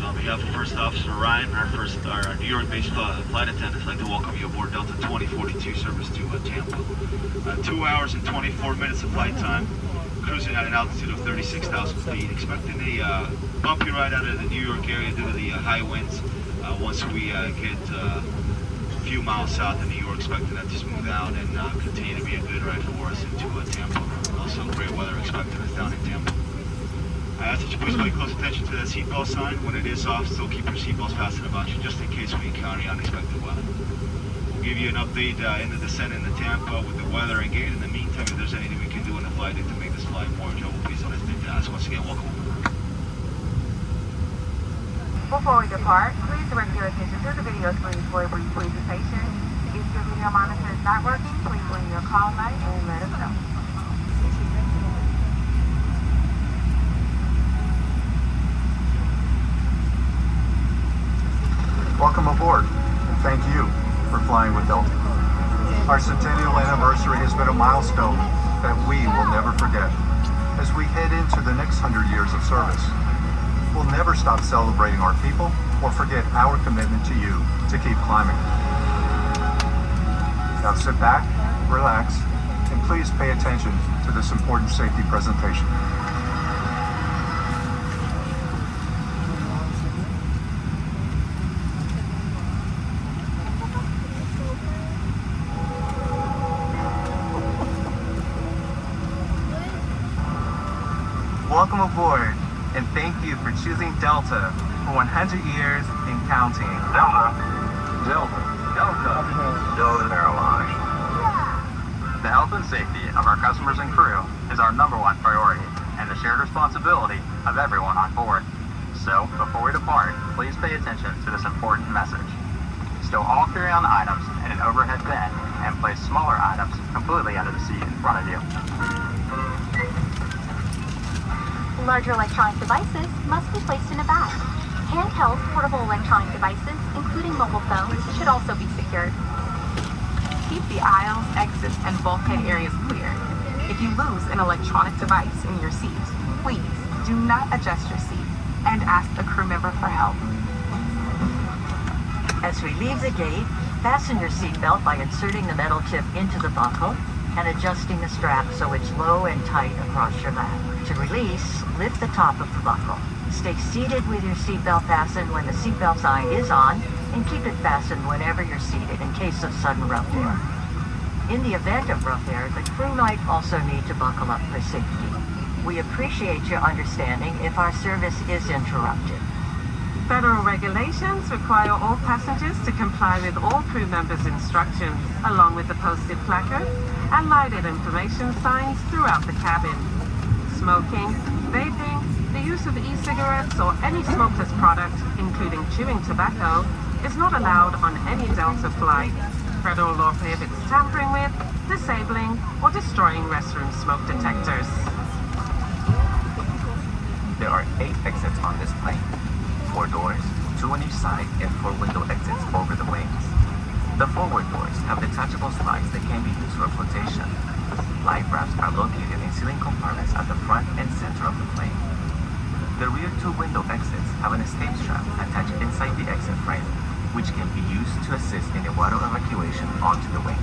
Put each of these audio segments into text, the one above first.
On behalf of First Officer Ryan, our New York-based flight attendants, I'd like to welcome you aboard Delta 2042 service to Tampa. 2 hours and 24 minutes of flight time, cruising at an altitude of 36,000 feet. Expecting a bumpy ride out of the New York area due to the high winds. Once we get a few miles south of New York, expecting that to smooth out and continue to be a good ride for us into Tampa. Also, great weather expecting us down in Tampa. I ask that you please pay close attention to that seatbelt sign. When it is off, still keep your seatbelts fastened about you just in case we encounter any unexpected weather. We'll give you an update in the descent into Tampa with the weather and gate. In the meantime, if there's anything we can do in the flight to make this flight more enjoyable, please don't hesitate to ask. Once again, welcome. Before we depart, please direct your attention to the video screen for a brief presentation. If your video monitor is not working, please ring your call light and let us know. Welcome aboard, and thank you for flying with Delta. Our centennial anniversary has been a milestone that we will never forget. As we head into the next 100 years of service, we'll never stop celebrating our people or forget our commitment to you to keep climbing. Now sit back, relax, and please pay attention to this important safety presentation. Welcome aboard, and thank you for choosing Delta for 100 years and counting. Delta. Airlines. The health and safety of our customers and crew is our #1 priority, and the shared responsibility of everyone on board. So, before we depart, please pay attention to this important message. Stow all carry-on items in an overhead bin, and place smaller items completely under the seat in front of you. Larger electronic devices must be placed in a bag. Handheld portable electronic devices, including mobile phones, should also be secured. Keep the aisles, exits, and bulkhead areas clear. If you lose an electronic device in your seat, please do not adjust your seat and ask a crew member for help. As we leave the gate, fasten your seatbelt by inserting the metal tip into the buckle and adjusting the strap so it's low and tight across your lap. To release, lift the top of the buckle. Stay seated with your seatbelt fastened when the seatbelt sign is on, and keep it fastened whenever you're seated in case of sudden rough air. In the event of rough air, the crew might also need to buckle up for safety. We appreciate your understanding if our service is interrupted. Federal regulations require all passengers to comply with all crew members' instructions, along with the posted placards and lighted information signs throughout the cabin. Smoking, vaping, the use of e-cigarettes or any smokeless product, including chewing tobacco, is not allowed on any Delta flight. Federal law prohibits tampering with, disabling, or destroying restroom smoke detectors. There are 8 exits on this plane. 4 doors, 2 on each side, and 4 window exits over the wings. The forward doors have detachable slides that can be used for flotation. Life rafts are located in ceiling compartments at the front and center of the plane. The rear 2 window exits have an escape strap attached inside the exit frame, which can be used to assist in the water evacuation onto the wing.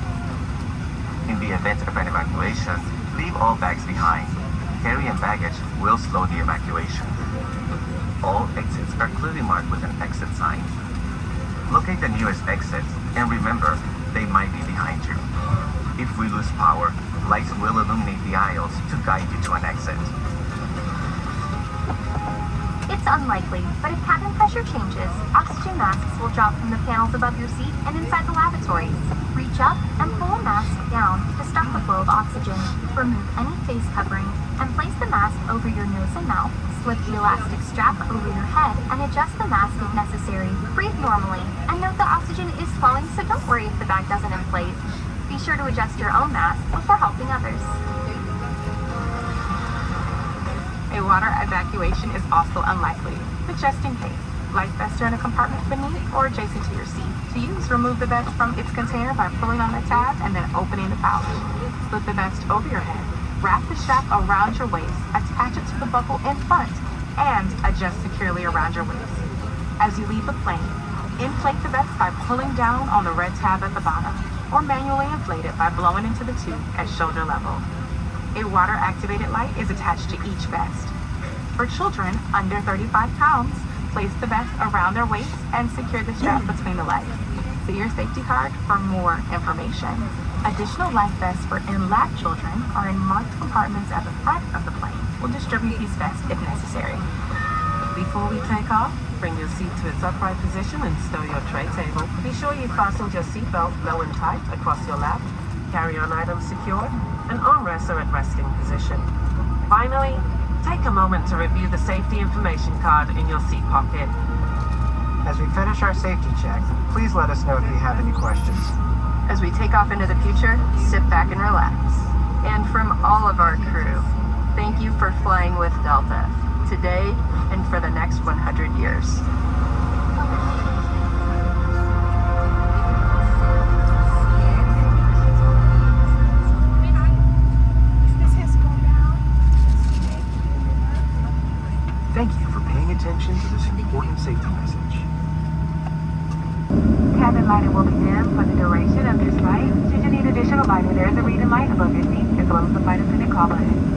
In the event of an evacuation, leave all bags behind. Carry-on baggage will slow the evacuation. All exits are clearly marked with an exit sign. Locate the nearest exit, and remember, they might be behind you. If we lose power, lights will illuminate the aisles to guide you to an exit. It's unlikely, but if cabin pressure changes, oxygen masks will drop from the panels above your seat and inside the lavatories. Reach up and pull a mask down to stop the flow of oxygen. Remove any face covering and place the mask over your nose and mouth. Slip the elastic strap over your head and adjust the mask if necessary. Breathe normally, and note the oxygen is flowing, so don't worry if the bag doesn't inflate. Be sure to adjust your own mask before helping others. A water evacuation is also unlikely, but just in case, life vests are in a compartment beneath or adjacent to your seat. To use, remove the vest from its container by pulling on the tab and then opening the pouch. Slip the vest over your head. Wrap the strap around your waist, attach it to the buckle in front, and adjust securely around your waist. As you leave the plane, inflate the vest by pulling down on the red tab at the bottom, or manually inflate it by blowing into the tube at shoulder level. A water-activated light is attached to each vest. For children under 35 pounds, place the vest around their waist and secure the strap between the legs. See your safety card for more information. Additional life vests for in-lap children are in marked compartments at the front of the plane. We'll distribute these vests if necessary. Before we take off, bring your seat to its upright position and stow your tray table. Be sure you fastened your seatbelt low and tight across your lap, carry-on items secured, and armrests are at resting position. Finally, take a moment to review the safety information card in your seat pocket. As we finish our safety check, please let us know if you have any questions. As we take off into the future, sit back and relax. And from all of our crew, thank you for flying with Delta, today and for the next 100 years. Thank you for paying attention to this important safety message. Cabin lighting will be dim for the duration of this flight. Should you need additional lighting, there is a reading light above your seat as well as the flight attendant call button.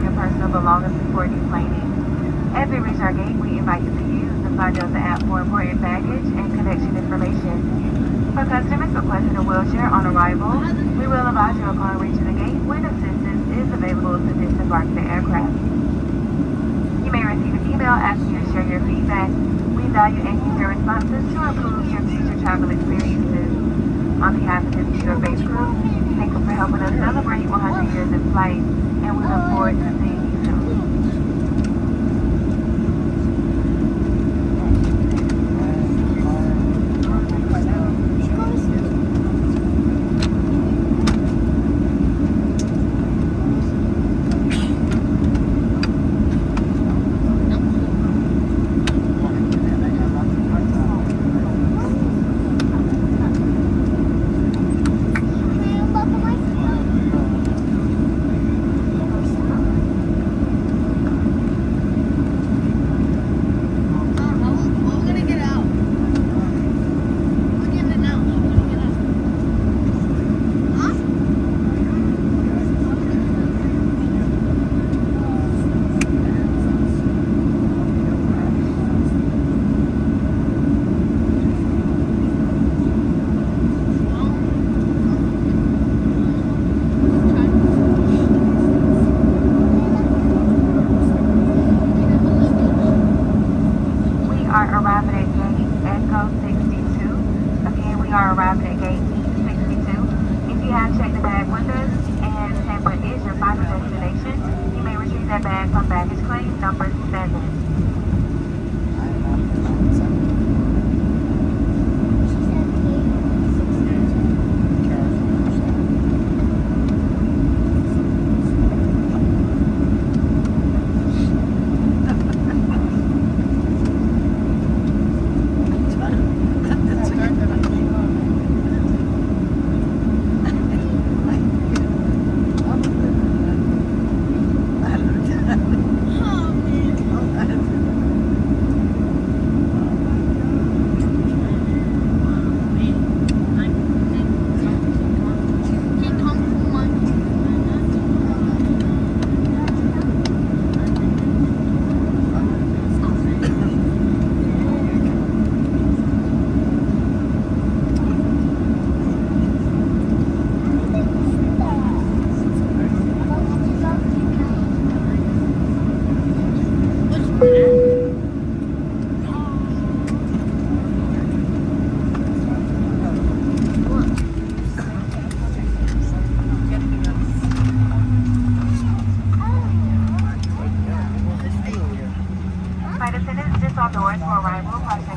your personal belongings before deplaning. As we reach our gate, we invite you to use the Fly Delta app for important baggage and connection information. For customers requesting a wheelchair on arrival, we will advise you upon reaching the gate when assistance is available to disembark the aircraft. You may receive an email asking you to share your feedback. We value and use your responses to improve your future travel experiences. On behalf of the New York based crew, thank you for helping us celebrate 100 years in flight, and we look forward to seeing you soon. Flight attendants, this all doors for arrival.